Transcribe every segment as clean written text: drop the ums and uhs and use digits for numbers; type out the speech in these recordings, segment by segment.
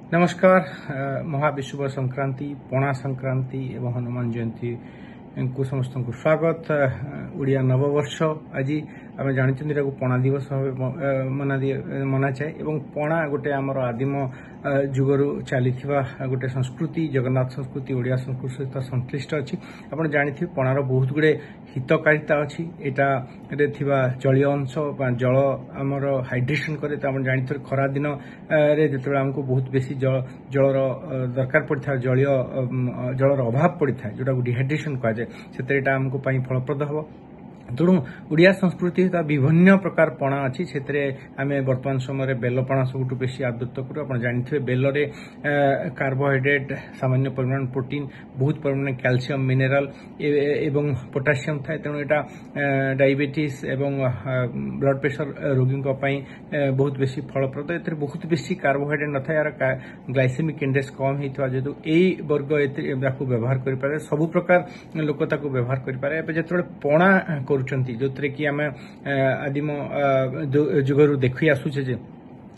नमस्कार। महाविषुव संक्रांति, पणा संक्रांति एवं हनुमान जयंती को समस्त को स्वागत। ओडिया नववर्ष आज आम जानते पणा दिवस मना जाए और पणा गोटे आमर आदिम जुगरु चली गोटे संस्कृति, जगन्नाथ संस्कृति, ओडिया संस्कृति सहित संश्लिष्ट अच्छी। आप जानते पणार बहुत गुड़े हितकारिता अच्छी। यहाँ जलीय अंश जल आमर हाइड्रेशन करे। तो आप जानते खरा दिन जो आमको बहुत बेसी जलर दरकार पड़ता है, जलर अभाव पड़ता है, जोटा डिहाइड्रेशन कहुए, से आमको फलप्रद हम। तेणु ओडिया संस्कृति विभिन्न प्रकार पणा अच्छी। से आम बर्तमान समय बेल पणा सबुठ बेसी आदृत करूँ। आप जानते बेल कार्बोहाइड्रेट, सामान्य परिमाण प्रोटीन, बहुत परिमाण कैल्शियम, मिनेराल एवं पोटासियम थाए। तेणु यहाँ डायबिटीज एवं ब्लड प्रेशर रोगी बहुत बेसी फलप्रद। ए बहुत बेसी कार्बोहाइड्रेट न था, यार ग्लाइसेमिक इंडेक्स कम होता जेहतु यही वर्ग व्यवहार करें। सबु प्रकार लोक व्यवहार करें। जो पणा जो कि आम आदिम जुगरु देखी आसुचे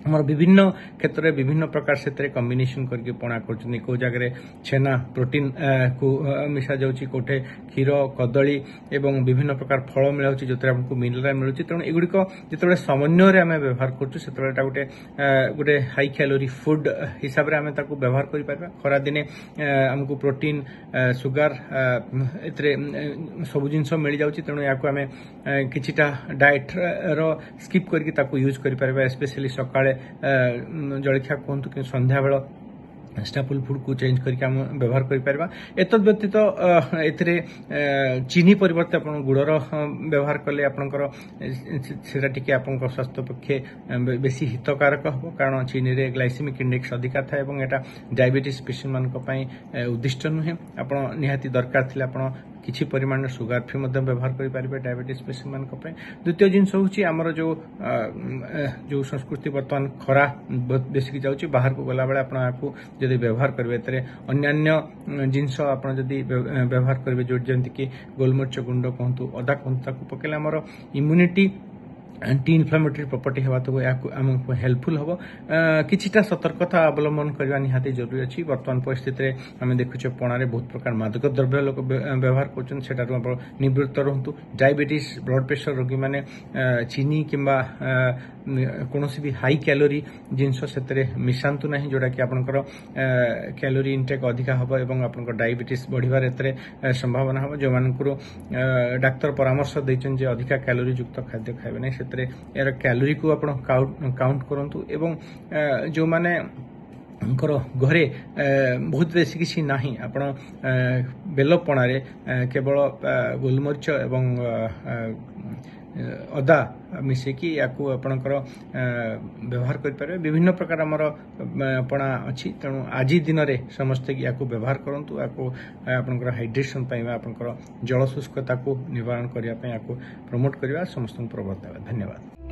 आमर विभिन्न क्षेत्र में विभिन्न प्रकार से कॉम्बिनेशन करके पणा कर। कौ जगह छेना प्रोटीन को मिसा जाऊँगी, कोठे क्षीर, कदली एवं विभिन्न प्रकार फल मिला जो आमको मिनराल मिलूँ। तेणु एगुड़िक जो समन्वय आम व्यवहार करें गोटे गोटे हाई कैलोरी फूड हिसाब से आम व्यवहार कर। खरा दिने आमको प्रोटीन, सुगार सब जिन मिल जाऊँगी। तेणु या आम किछिटा डाएट स्किप करके यूज कर, स्पेशली सकाळे जलखिया कहतु कि संध्या बेल स्टापल फूड को चेंज करके आम व्यवहार कर। एतद व्यतीत चीनी परिवर्ते आप गुड़र व्यवहार कले आपंकर स्वास्थ्य पक्षे बेसी हितकारक हम, कारण चीनी रे ग्लाइसेमिक इंडेक्स अधिका था और यहाँ डायबिटीज पेशेंट मान उद्दिष्ट नुहे। आप निहाती दरकार थे आप किसी परिमाण सुगार फ्री व्यवहार करें डायबिटीज पेशेंट मान। द्वितीय जिनस हूँ आमर जो संस्कृति बर्तमान खरा बेसिक जाऊँगी, बाहर को गला बेले आपको जदि व्यवहार करेंगे अन्य जिनस आप व्यवहार करेंगे, जो जमी कि गोलमरीच गुंड कहतु, अदा कहतु पकड़े आमर इम्यूनिटी एंटी इनफ्लामेटरी प्रॉपर्टी हेबा तो आमको हेल्पफुल हम। किछिटा सतर्कता अवलंबन करने निहाती जरूरी अच्छी। वर्तमान परिस्थिति आम देखुचे पणारे बहुत प्रकार मादक द्रव्य लोक व्यवहार कर निवृत्त रुहतु। डायबिटीज, ब्लड प्रेशर रोगी मैंने चीनी किंबा कौन भी हाई कैलोरी जिनस से मिसातु ना, जोटा कि आपंकर कैलोरी इनटेक अधिका हम और आप डायबिटीज बढ़िबार संभावना हम। जो डाक्तर परामर्श देते अधिका कैलोरी युक्त खाद्य खाइबे नहीं, यार कैलोरी को आप काउंट करंतु। एवं जो माने घरे बहुत बेसी किसी ना, आप बेल पणारे केवल गोलमरीच एवं अदा मिसेकी या आपणकर व्यवहार करें। विभिन्न प्रकार आमर पणा अच्छी। तेणु आज दिन में समस्ते या व्यवहार करूँ। आपंकर हाइड्रेशन आपंकर जल शुष्कता को निवारण करने प्रमोट करने समस्त प्रवर्तन। धन्यवाद।